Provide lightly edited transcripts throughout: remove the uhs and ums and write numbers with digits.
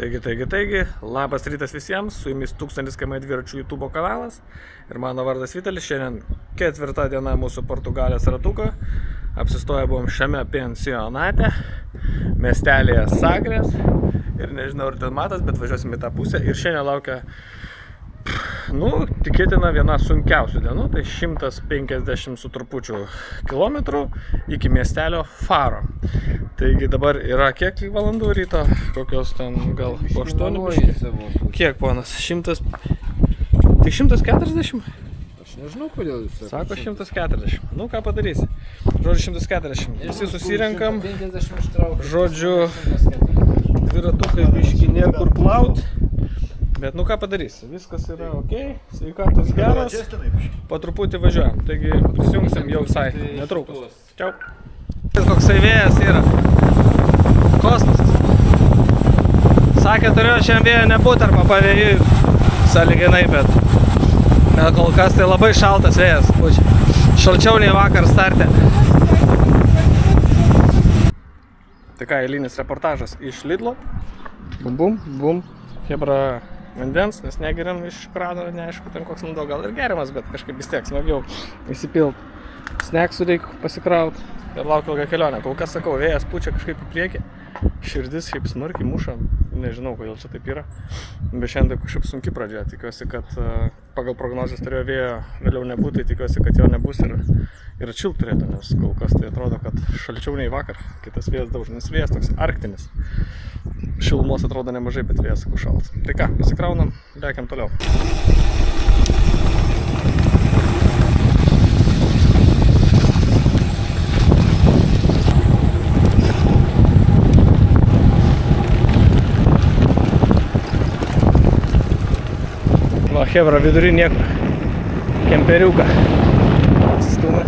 Taigi, labas rytas visiems, su jumis 1000 km dviračių YouTube kanalas ir mano vardas Vitalis. Šiandien 4 diena mūsų Portugalijos ratuko. Apsistoję buvom šiame pensionate, miestelėje Sagrės ir nežinau, ar ten matas, bet važiuosim į tą pusę ir šiandien laukia, tikėtina viena sunkiausių dienų, tai 150 su trupučiu kilometrų iki miestelio Faro. Taigi dabar yra kiek valandų ryto, kokios ten gal po 8. Kiek ponas? 100? Tai 140? Aš nežinau, kodėl jūs sako 140. Nu, ką padarysi? Žodžiu, 140. Visi susirenkam. Žodžiu, dviratukai biški nėra kur plaut. Bet ką padarysi? Viskas yra ok, sveikatos geras. Po truputį važiuojam. Taigi prisijungsim jau visai netrukus. Čiau. Koksai vėjas yra. Kosmosas. Sakė, turėjo šiandien vėjo nebūt arba pavėjui sąlyginai, bet kol kas tai labai šaltas vėjas. Šalčiau nei vakar starte. Tai ką, eilinis reportažas iš Lidlo. Bum. Hebra vandens, nes negeriam iš krano, neaišku, ten koks vanduo gal ir geriamas, bet kažkaip vis tiek smagiau įsipilt. Snacksų reikia pasikraut ir laukia ilgą kelionę. Kol kas sakau, vėjas pučia kažkaip į priekį. Širdis šiaip smarkiai muša, nežinau, kodėl čia taip yra. Bet šiandien kažkaip sunki pradžia. Tikiuosi, kad pagal prognozes turėjo vėjo vėliau nebūti, tikiuosi, kad jo nebus ir atšilt turėtų, nes kol kas tai atrodo, kad šalčiau nei vakar. Kitas vėjas daužo, nes vėjas toks arktinis. Šilumos atrodo nemažai, bet vėjas sakau šaltas. Tai ką, pasikraunam, lekiam toliau. Va, hebra, vidury niekur. Kemperiuką. Atsistumė.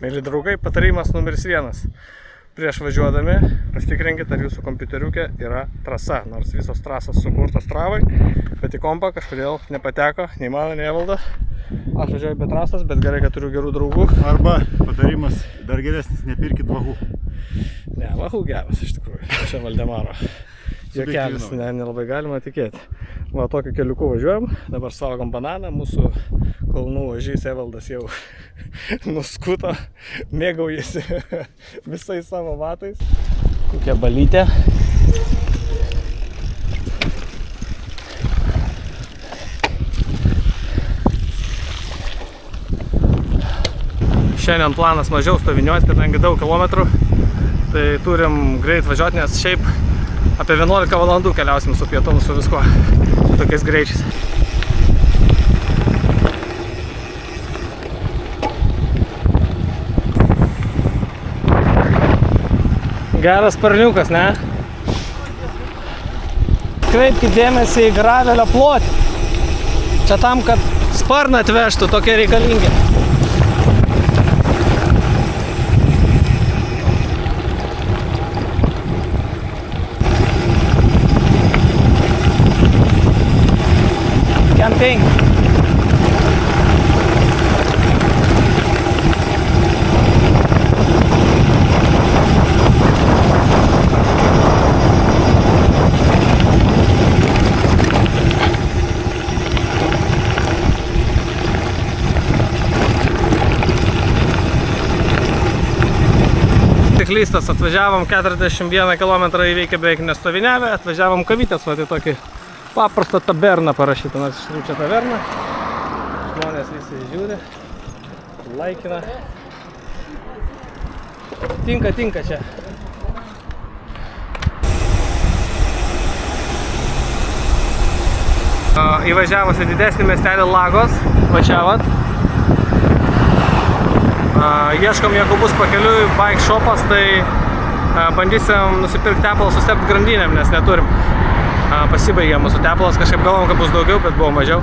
Mėly draugai, patarimas numeris 1. Prieš važiuodami pasitikrinkit, ar jūsų kompiuteriuke yra trasa. Nors visos trasos sukurtos Stravai, bet į kompą kažkodėl nepateko, nei mano, nei Evaldo. Aš važiuoju be trasos, bet gerai, kad turiu gerų draugų. Arba patarimas dar geresnis, nepirkit vahų. Ne, vahų geras iš tikrųjų. Čia Valdemaro juokelis, nelabai galima tikėti. Va, tokiu keliuku važiuojam. Dabar suvalgom bananą. Mūsų kalnų ožys Evaldas jau nuskuto, mėgaujasi visais savo batais. Kokia balytė. Šiandien planas mažiau stoviniuoti, kadangi daug kilometrų. Tai turim greit važiuoti, nes šiaip apie 11 valandų keliausim su pietum, su viskuo. Tokiais greičiais. Geras sparniukas, ne? Kreipkite dėmesį į gravelio plotį. Čia tam, kad sparną atvežtų, tokie reikalingi. Camping. Ciklystas, atvažiavom 41 km įveikę beveik nestoviniavę, atvažiavom kavytės, va, tai tokį paprastą taberną parašytą, nors iš tikrųjų čia taverna. Žmonės visi žiūri, laikina. Tinka čia. Įvažiavus į didesnį miestelį Lagos, va čia vat. Ieškom, jeigu bus pakeliui bike shopas, tai bandysim nusipirkti tepalą sustepti grandinėm, nes neturim. Pasibaigė mūsų tepalas, kažkaip galvom, kad bus daugiau, bet buvo mažiau.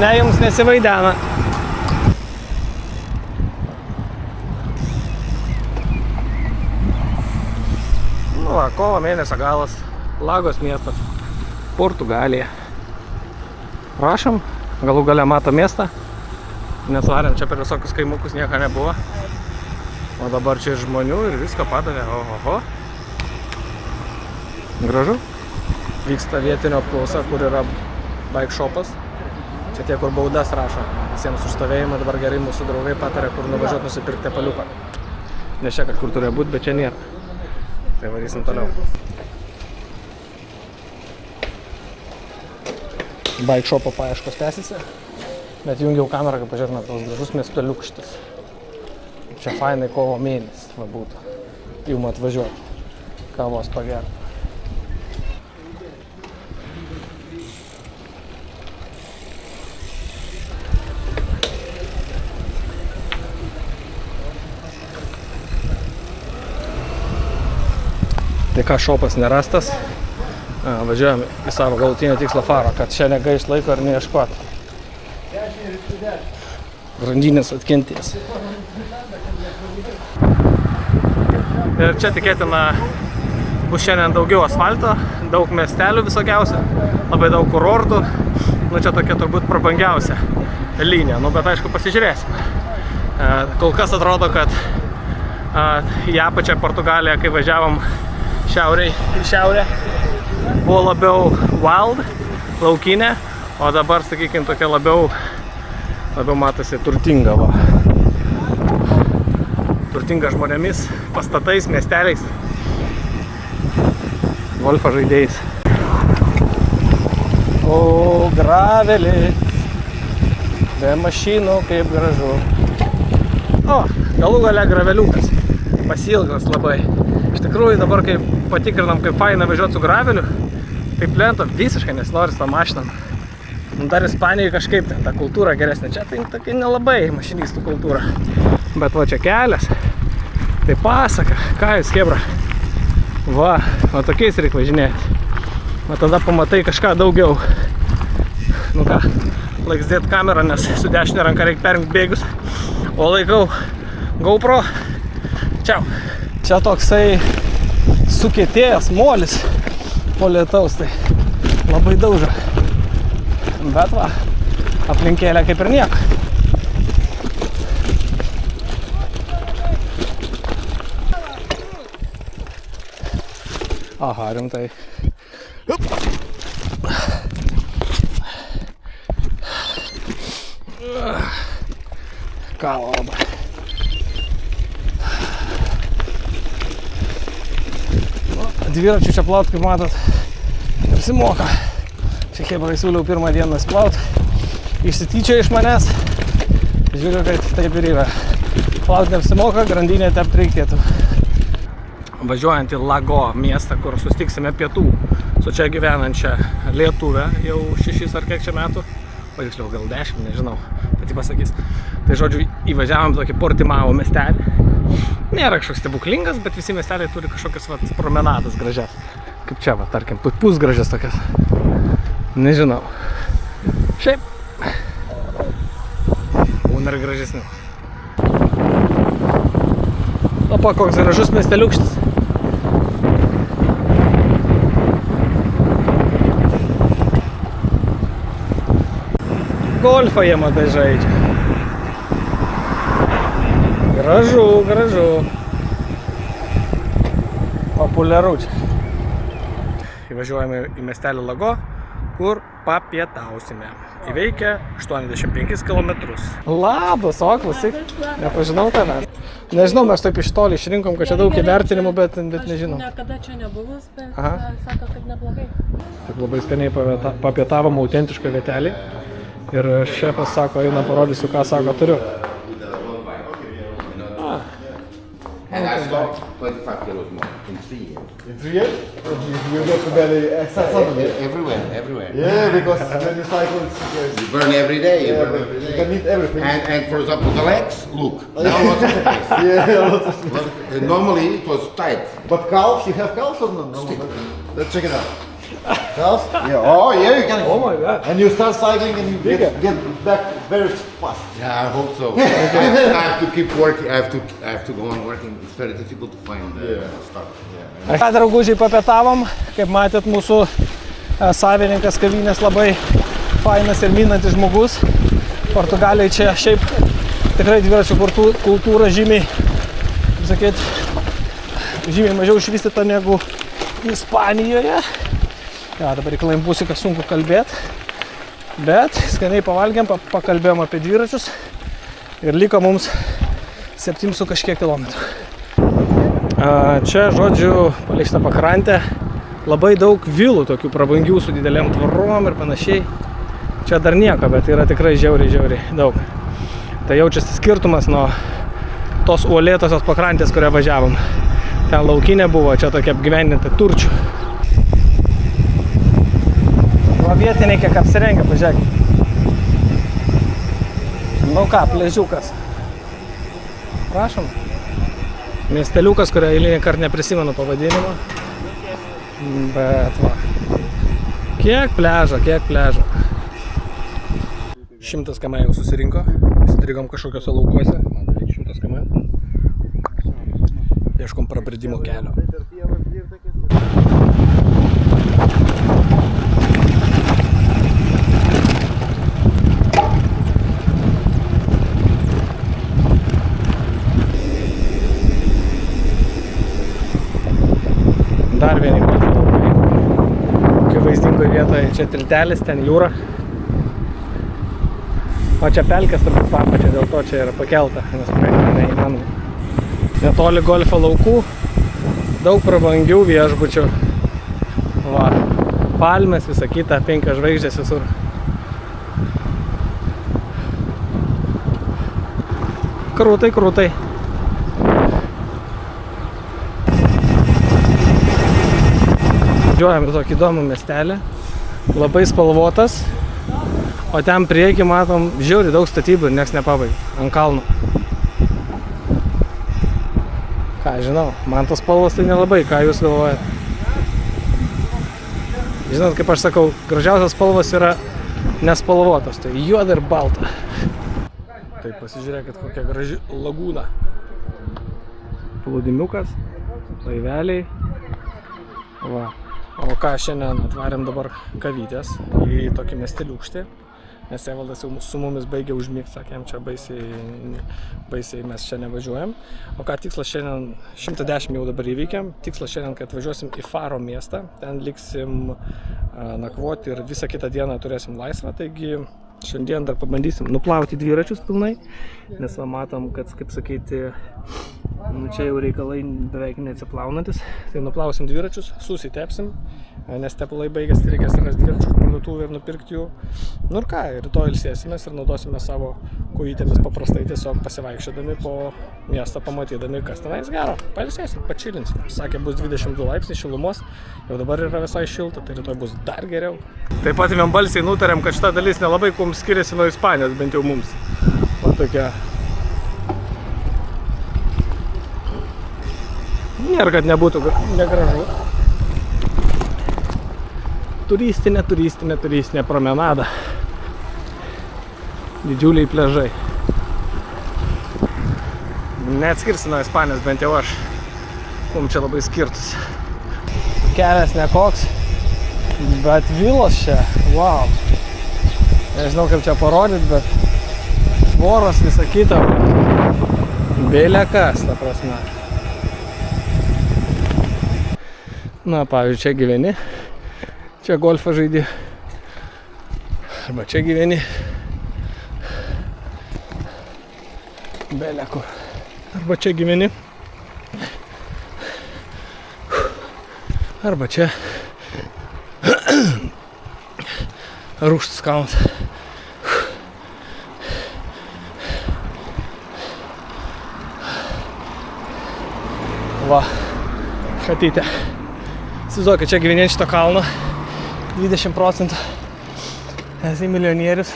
Ne, jums nesivaidena. Va, kovo mėnesio galas, Lagos miestas, Portugalija. Prašom, Galų gale mato miestą. Nes varėm čia per visokius kaimukus, nieko nebuvo. O dabar čia žmonių ir visko padavė. Oho. Gražu. Vyksta vietinio apklausa, kur yra bike shopas. Čia tie, kur baudas rašo. Visiems už stovėjimą dabar gerai mūsų draugai patarė, kur nuvažiuoti nusipirkti tepaliuką. Ne čia kažkur turėjo būti, bet čia nėra. Tai varysim toliau. Bike shopo paieškos tęsiasi. Bet jungiau kamerą, kad pažiūrėtume tos gražus miesteliukas šitas. Čia fainai kovo mėnesį va būtų. Jum atvažiuoti. Kavos pagerti. Tai ką, šopas nerastas. Važiuojam į savo galutinį tikslą Faro, kad čia negaišt laiko ir neieškoti. Grandinės atkentės. Ir čia tikėtina bus šiandien daugiau asfalto, daug miestelių visokiausių, labai daug kurortų. Nu čia tokia turbūt prabangiausia linija, nu bet aišku pasižiūrėsim. Kol kas atrodo, kad į apačią Portugaliją, kai važiavom į šiaurę, buvo labiau wild, laukinė, o dabar, sakykime, tokia labiau matosi turtinga, va. Turtinga žmonėmis, pastatais, miesteliais, golfo žaidėjais. O, gravelį, be mašinų, kaip gražu. O, galų gale graveliukas, pasilgas labai. Iš tikrųjų, dabar, kai patikrinam, kaip faina važiuoti su graveliu, tai plento visiškai nesinori su tą mašiną. Dar Ispanijoje kažkaip ten ta kultūra geresnė. Čia tai tokia nelabai mašinistų kultūra. Bet va čia kelias. Tai pasaka. Ką jūs, chebra? Va tokiais reikia važinėti. Va tada pamatai kažką daugiau. Nu ką, laiks dėti kamerą, nes su dešinė ranka reikia perimti bėgius. O laikau GoPro. Čiau. Čia toksai sukietėjęs molis po lietaus, tai labai dauža. Bet va, aplinkėlė kaip ir nieko. Aha, rimtai. Kala labai. Dviračių čia plaut, kaip matot, apsimoka. Čia chebrai siūliau pirmą dieną plaut. Išsityčia iš manęs. Žiūriu, kad taip ir yra. Plaut neapsimoka, grandinę tept reikėtų. Važiuojant į Lago miestą, kur sustiksime pietų su čia gyvenančia lietuvė jau 6 ar kiek čia metų. O tiksliau gal 10, nežinau, pati pasakys. Tai žodžiu, įvažiavom tokį Portimao miestelį. Nėra kažkoks stebuklingas, bet visi miesteliai turi kažkokias vat promenadas gražias. Kaip čia, va, tarkim, pusgražias tokias. Nežinau. Šiaip. Būna ir gražesnių. Opa, koks gražus miesteliukštis. Golfą jie matai žaidžia. Gražu, gražu. Populiaru čia. Įvažiuojame į miestelį Lago, kur papietausime. Įveikia 85 km. Labas, o klausyk. Nepažinau tave. Nežinau, mes taip iš toli išrinkom, kad čia daug įvertinimų, bet nežinau. Aš niekada čia nebuvus, bet sako, kad neblogai. Taip labai skaniai papietavom autentišką vietelį. Ir šefas sako, eina parodysiu, ką sako turiu. And I stopped 25 kilos more in 3 years. In 3 years? You get to belly suddenly. Everywhere. Yeah, because when you cycle, You burn every day. yeah, You burn every you day. can eat everything. And for example, the legs, look, now lots of space. Yeah, lots of But, normally it was tight. But calves, you have calves or no? Let's check it out. Calves? Yeah. Oh, yeah, you can. Oh my God. And you start cycling and you get back very fast. Yeah, I hope so. I have to keep working. I have to go on working. It's very difficult to find stuff. Ką, draugužiai, papietavom. Kaip matėt, mūsų savininkas kavinės labai fainas ir minantis žmogus. Portugalijoje čia šiaip tikrai dviračių kultūra žymiai, kaip sakyt, žymiai mažiau išvystyta negu Ispanijoje. Ja, dabar į Klaimpusiką sunku kalbėti, bet skaniai pavalgėm, pakalbėjom apie dviračius ir liko mums 7 su kažkiek kilometrų. Čia, žodžiu, palei šitą pakrantę labai daug vilų, tokių prabangių su didelėm tvorom ir panašiai. Čia dar nieko, bet yra tikrai žiauriai daug. Tai jaučiasi skirtumas nuo tos uolėtosios pakrantės, kurią važiavom. Ten laukinė buvo, čia tokia apgyvendinta turčių. O vietiniai kiek apsirengia, pažiūrėkit. Nu ką, pležiukas. Prašom. Miesteliukas, kurio eilinį kartą neprisimenu pavadinimo. Bet va. Kiek pležo. 100 km jau susirinko. Įstrigom kažkokiuose laukuose. Beveik 100 km. Ieškom prabridimo kelio. Dar vieni golfalaukai. Kai vaizdingoje vietoje čia tiltelis, ten jūra. O čia pelkės turbūt papačia, dėl to čia yra pakelta, nes praeiti neįmanoma. Netoli golfo laukų, daug prabangių viešbučių. Va, palmės, visa kita, 5 žvaigždės visur. Krūtai. Važiuojam į tokį įdomų miestelį, labai spalvotas, o ten priekį matom žiauriai daug statybų ir nieks nepabaigė, ant kalno. Ką žinau, man tos spalvos tai nelabai, ką jūs galvojat? Žinot, kaip aš sakau, gražiausias spalvos yra nespalvotos, tai juoda ir balta. Tai pasižiūrėkit, kokia graži lagūna. Plūdimiukas, laiveliai. Va. O ką, šiandien atvarėm dabar kavytės į tokį miesteliukštį, nes Evaldas jau su mumis baigė užmigti, sakėm, čia baisiai mes čia nevažiuojam. O ką, tikslas šiandien, 110 jau dabar įvykėm, tikslas šiandien, kad važiuosim į Faro miestą, ten liksim nakvoti ir visą kitą dieną turėsim laisvą, taigi šiandien dar pabandysim nuplauti dviračius pilnai, nes va matom, kad, kaip sakyti, čia jau reikalai beveik neatsiplaunantis, tai nuplausim dviračius, susitepsim, nes tepalai baigės, tai reikės rasti dviračių parduotuvę ir nupirkti jų. Nu ir ką, rytoj ilsėsimės ir naudosime savo kojytėmis paprastai tiesiog pasivaikščiodami po miestą, pamatydami, kas tenais gero. Pailsėsim, pačilinsim. Sakė, bus 22 laipsniai šilumos, jau dabar yra visai šilta, tai rytoj bus dar geriau. Taip pat vienbalsiai nutarėm, kad šita dalis nelabai kuom skiriasi nuo Ispanijos, bent jau mums. O tokia. Nėra, kad nebūtų negražu. Turistinė promenada. Didžiuliai pležai. Neatskirsi nuo Ispanijos, bent jau aš. Kuom čia labai skirtus. Kelias nekoks, bet vilos čia, wow. Nežinau, kaip čia parodyti, bet tvoros visą kitą. Belekas, ta prasme. Na, pavyzdžiui, čia gyveni, čia golfą žaidi, arba čia gyveni, belekur, arba čia gyveni, arba čia Rūgštus kalnas. Va, šatytė. Įsivaizduokit, čia gyvenint šito kalno 20%. Esi milijonierius.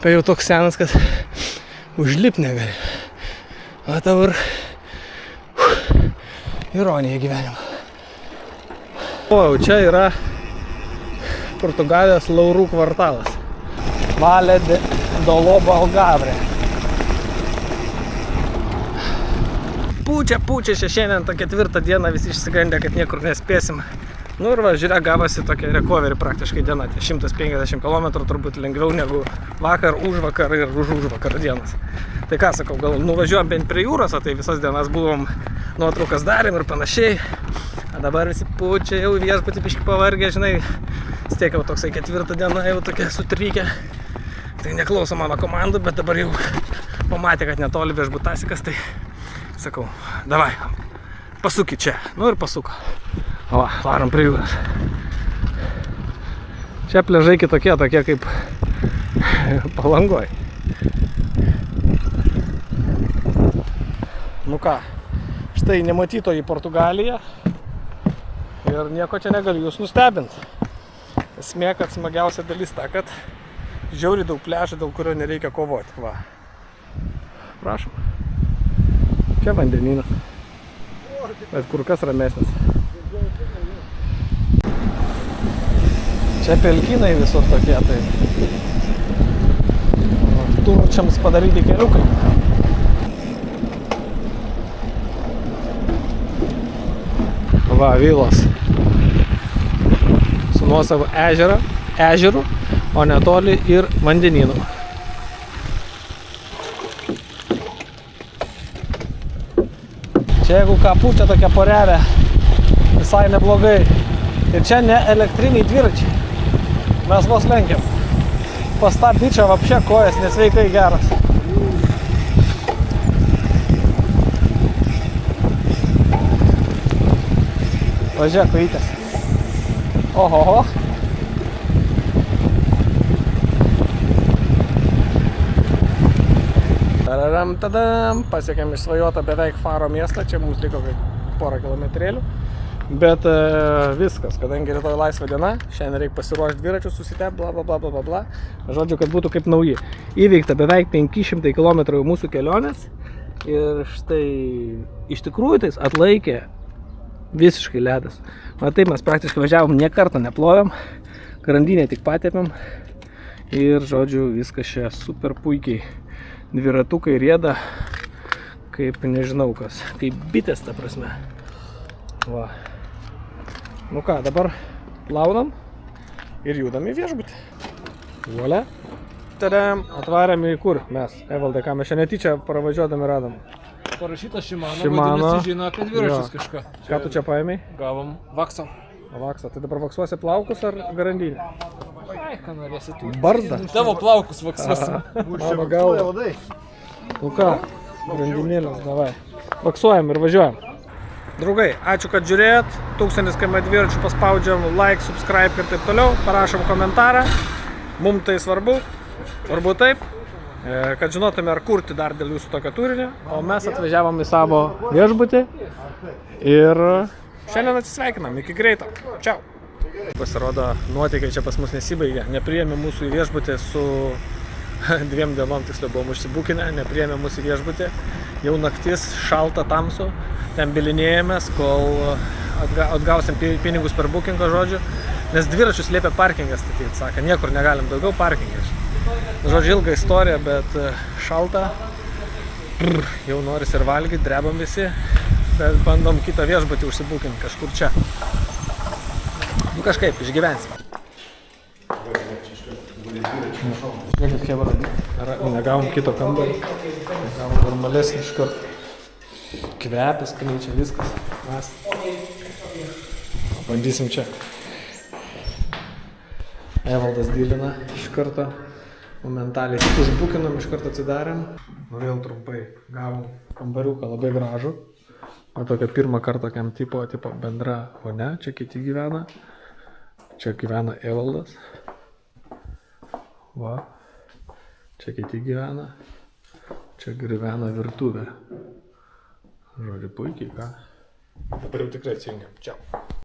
Bet jau toks senas, kad užlipt negali. O tau ir ironija gyvenimo. O, čia yra Portugalijos laurų kvartalas. Vale do Lobo Algarve. Pučia, čia šiandien tą 4 dieną visi išsigandę, kad niekur nespėsim. Nu ir va, žiūrėk, gavosi tokia recovery praktiškai diena, tie 150 km turbūt lengviau negu vakar, užvakar ir užvakar dienas. Tai ką sakau, gal nuvažiuojam bent prie jūros, o tai visas dienas buvom nuotraukas darėm ir panašiai. A dabar visi pučia, jau viešbutį biškį pavargę, žinai, stiek jau toksai 4 diena, jau tokia sutrykę. Tai neklauso mano komandų, bet dabar jau pamatė, kad netoli viešbutasikas, tai sakau, davai, pasukit čia. Nu ir pasuko. O, varom prie jūros. Čia pliažai kitokie, tokie kaip Palangoj. Nu ką, štai nematytoji Portugalija. Ir nieko čia negaliu jūs nustebinti. Esmė, kad smagiausia dalis ta, kad žiauriai daug pliažų, dėl kurio nereikia kovoti. Va. Prašom. Čia vandenynas. Bet kur kas ramesnis. Čia pelkinai visur tokie, tai turčiams padaryti keliukai. Va, vilos su nuosavu ežeru, o netoli ir vandenynu. Čia jeigu ką pučia tokia porelė, visai neblogai. Ir čia ne elektriniai dviračiai. Mes vos lenkiam. Pas tą bičą vapšė kojas nesveikai geras. Važiuok, kojytės. Ohoho. Tararam, tadam. Pasiekėm išsvajotą beveik Faro miestą. Čia mums liko porą kilometrėlių. Bet viskas, kadangi rytoj laisva diena, šiandien reikia pasiruošti dviračius, susitep, bla bla bla bla bla. Žodžiu, kad būtų kaip nauji. Įveikta beveik 500 km mūsų kelionės. Ir štai iš tikrųjų tais atlaikė visiškai ledas. Na taip, mes praktiškai važiavom, nie kartą neplojom, grandinę tik patėpėm. Ir žodžiu, viskas čia super puikiai. Dviratukai rieda, kaip nežinau kas, kaip bitės ta prasme. Va. Nu ką, dabar plaunam ir judam į viešbutį. Voilà. Tadam, atvarėm į kur mes, Evaldai, ką mes čia netyčia pravažiuodami radom. Parašyta Shimano, Shimano. vadinasi žino, kad dviračius kažką. Ką tu čia paėmei? Gavom vaksą. Vaksą. Tai dabar vaksuosi plaukus ar grandinį? Ai, ką norėsi tu. Barzdą? Tavo plaukus vaksuosim. Mano galva. Nu ką, grandinėlės, davai. Vaksuojam ir važiuojam. Draugai, ačiū, kad žiūrėjot. 1000 km dviračių paspaudžiam like, subscribe ir taip toliau. Parašom komentarą. Mums tai svarbu. Svarbu taip, kad žinotume, ar kurti dar dėl jūsų tokio turinio. O mes atvažiavom į savo viešbutį. Ir šiandien atsisveikinam. Iki greito. Čiau. Pasirodo, nuotykiai čia pas mus nesibaigė. Nepriėmė mūsų į viešbutį su 2 dienom, tiksliau buvom užsibukinę. Nepriėmė mūsų į viešbutį. Jau naktis, šalta, tamsu. Ten bilinėjomės, kol atgausim pinigus per bookingą, žodžiu. Nes dviračius liepia parkingą statyti, sako, niekur negalim daugiau parkingą. Žodžiu, ilga istorija, bet šalta. Jau noris ir valgyti, drebam visi. Bet bandom kitą viešbutį užsibukinti kažkur čia. Nu kažkaip, išgyvensim. Žiūrėkit, hebra, negavom kito kambarį. Negavom normalesnį iškart. Kvepia, skaniai čia viskas. Mes bandysim čia. Evaldas dylina iš karto. Momentaliai tik užbukinom, iš karto atsidarėm. Nu vėl trumpai gavom kambariuką labai gražų. O tokia pirmą kartą tokiam tipo bendra vonia. Čia kiti gyvena. Čia gyvena Evaldas. Va. Čia kiti gyvena. Čia gyvena virtuvė. Žodžiu, puikiai, ką? Dabar jau tikrai atsijungiam. Čiau.